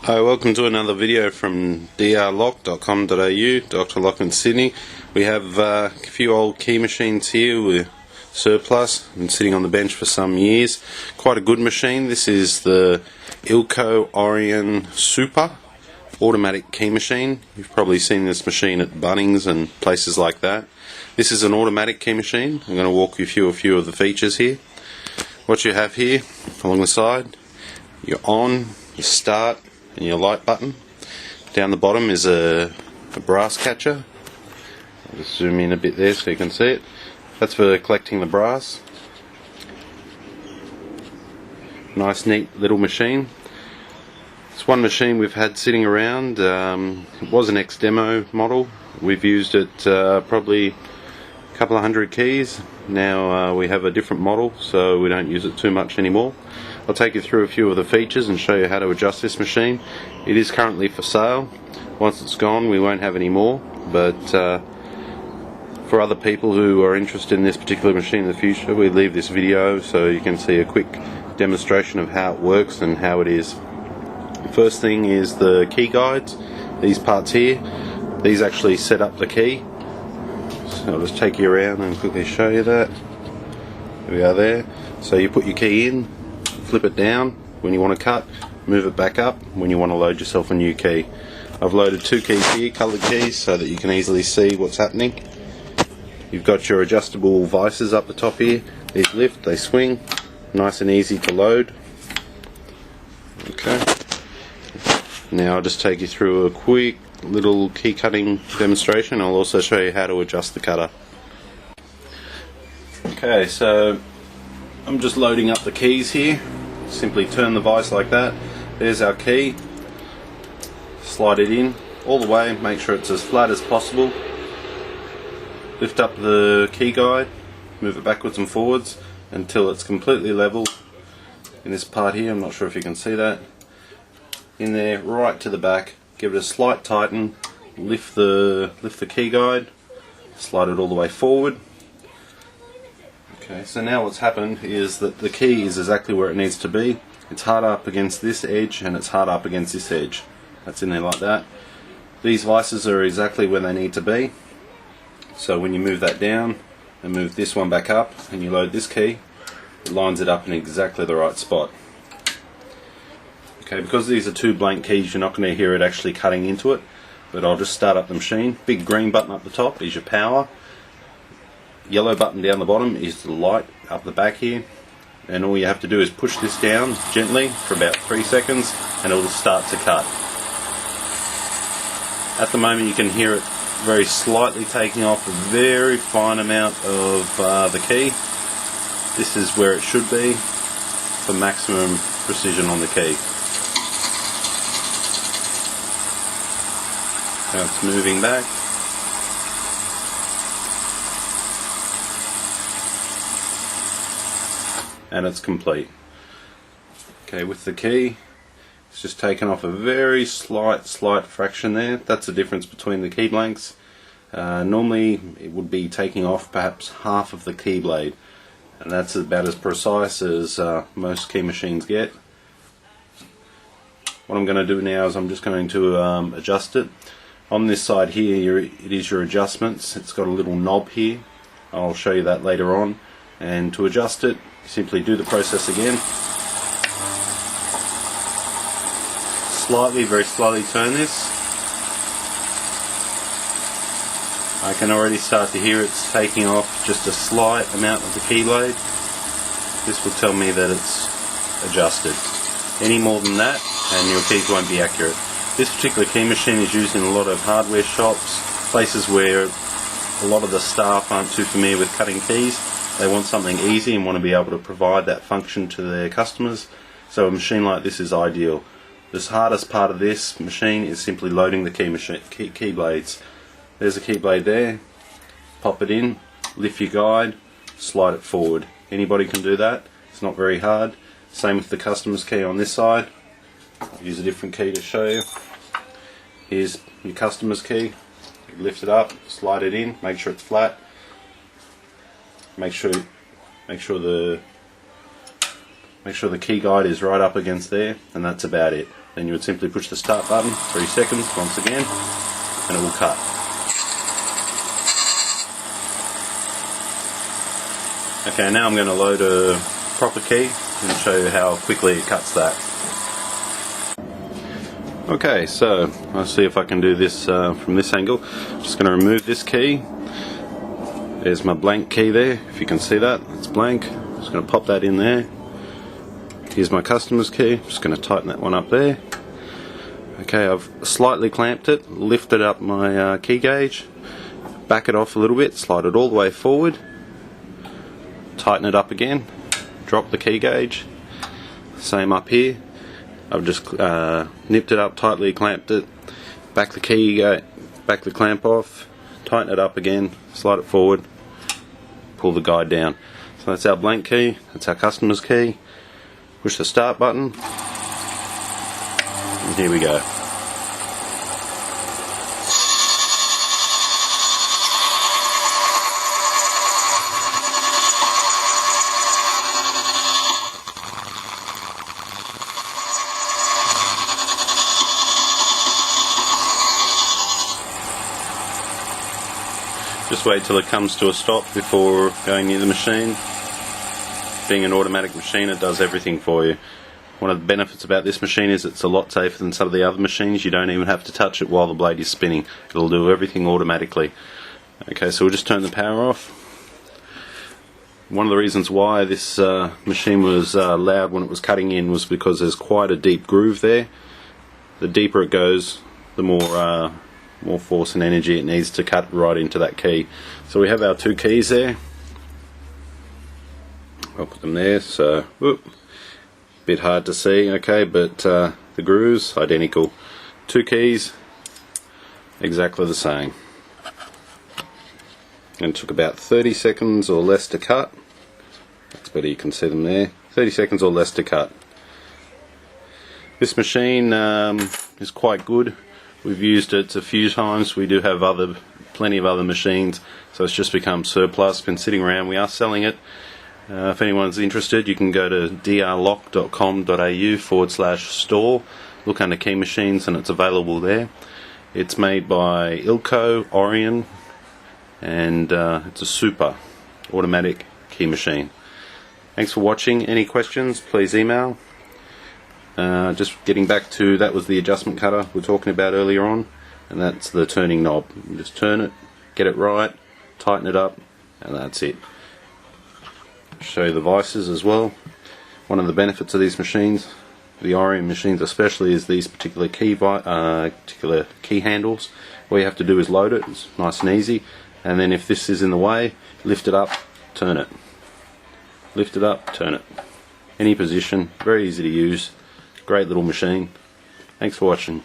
Hi, welcome to another video from drlock.com.au, Dr. Lock in Sydney. We have a few old key machines here with surplus and sitting on the bench for some years. Quite a good machine. This is the Ilco Orion Super automatic key machine. You've probably seen this machine at Bunnings and places like that. This is an automatic key machine. I'm going to walk you through a few of the features here. What you have here along the side, your on, your start and your light button. Down the bottom is a brass catcher. I'll just zoom in a bit there so you can see it. That's for collecting the brass. Nice neat little machine. It's one machine we've had sitting around. It was an ex-demo model. We've used it probably a couple of hundred keys. Now we have a different model, so we don't use it too much anymore. I'll take you through a few of the features and show you how to adjust this machine. It is currently for sale. Once it's gone, we won't have any more, but for other people who are interested in this particular machine in the future, we leave this video so you can see a quick demonstration of how it works and how it is. First thing is the key guides. These parts here, these actually set up the key. So I'll just take you around and quickly show you that. There we are there. So you put your key in, flip it down when you want to cut, move it back up when you want to load yourself a new key. I've loaded two keys here, coloured keys, so that you can easily see what's happening. You've got your adjustable vices up the top here. These lift, they swing, nice and easy to load. Okay. Now I'll just take you through a quick little key cutting demonstration. I'll also show you how to adjust the cutter. Okay, so I'm just loading up the keys here. Simply turn the vice like that. There's our key. Slide it in all the way, make sure it's as flat as possible. Lift up the key guide, move it backwards and forwards until it's completely level. In this part here, I'm not sure if you can see that. In there, right to the back, give it a slight tighten, lift the key guide, slide it all the way forward. Okay, so now what's happened is that the key is exactly where it needs to be. It's hard up against this edge and it's hard up against this edge. That's in there like that. These vices are exactly where they need to be. So when you move that down and move this one back up and you load this key, it lines it up in exactly the right spot. Okay, because these are two blank keys, you're not going to hear it actually cutting into it, but I'll just start up the machine. Big green button up the top is your power. Yellow button down the bottom is the light up the back here, and all you have to do is push this down gently for about 3 seconds and it will start to cut. At the moment you can hear it very slightly taking off a very fine amount of the key. This is where it should be for maximum precision on the key. Now it's moving back. And it's complete. Okay, with the key, it's just taken off a very slight fraction there. That's the difference between the key blanks. Normally it would be taking off perhaps half of the key blade, and that's about as precise as most key machines get. What I'm going to do now is I'm just going to adjust it. On this side here, it is your adjustments. It's got a little knob here. I'll show you that later on. And to adjust it, simply do the process again. Very slightly turn this. I can already start to hear it's taking off just a slight amount of the key blade. This will tell me that it's adjusted. Any more than that and your keys won't be accurate. This particular key machine is used in a lot of hardware shops, places where a lot of the staff aren't too familiar with cutting keys. They want something easy and want to be able to provide that function to their customers. So a machine like this is ideal. The hardest part of this machine is simply loading the key blades. There's a key blade there. Pop it in, lift your guide, slide it forward. Anybody can do that. It's not very hard. Same with the customer's key on this side. I'll use a different key to show you. Here's your customer's key. You lift it up, slide it in, make sure it's flat. Make sure the key guide is right up against there, and that's about it. then you would simply push the start button, 3 seconds once again, and it will cut. Okay, now I'm going to load a proper key and show you how quickly it cuts that. Okay, so I'll see if I can do this from this angle. I'm just going to remove this key. There's my blank key there, if you can see that, it's blank. I'm just going to pop that in there. Here's my customer's key, I'm just going to tighten that one up there. Okay, I've slightly clamped it, lifted up my key gauge, back it off a little bit, slide it all the way forward, tighten it up again, drop the key gauge, same up here. I've just nipped it up, tightly clamped it, back the clamp off, tighten it up again, slide it forward, pull the guide down. So that's our blank key, that's our customer's key. Push the start button, and here we go. Just wait till it comes to a stop before going near the machine. Being an automatic machine, it does everything for you. One of the benefits about this machine is it's a lot safer than some of the other machines. You don't even have to touch it while the blade is spinning. It'll do everything automatically. Okay, so we'll just turn the power off. One of the reasons why this machine was loud when it was cutting in was because there's quite a deep groove there. The deeper it goes, the more force and energy it needs to cut right into that key. So we have our 2 keys there. I'll put them there, so whoop, bit hard to see, okay, but the grooves identical. 2 keys, exactly the same. And it took about 30 seconds or less to cut. That's better, you can see them there. 30 seconds or less to cut. This machine is quite good. We've used it a few times. We do have plenty of other machines, so it's just become surplus. Been sitting around. We are selling it. If anyone's interested, you can go to drlock.com.au/store, look under key machines, and it's available there. It's made by Ilco, Orion, and it's a super automatic key machine. Thanks for watching. Any questions, please email. Just getting back to, that was the adjustment cutter we were talking about earlier on, and that's the turning knob. You just turn it, get it right, tighten it up, and that's it. Show you the vices as well. One of the benefits of these machines, the Orion machines especially, is these particular key handles. All you have to do is load it. It's nice and easy, and then if this is in the way, lift it up, turn it. Lift it up, turn it. Any position, very easy to use. Great little machine. Thanks for watching.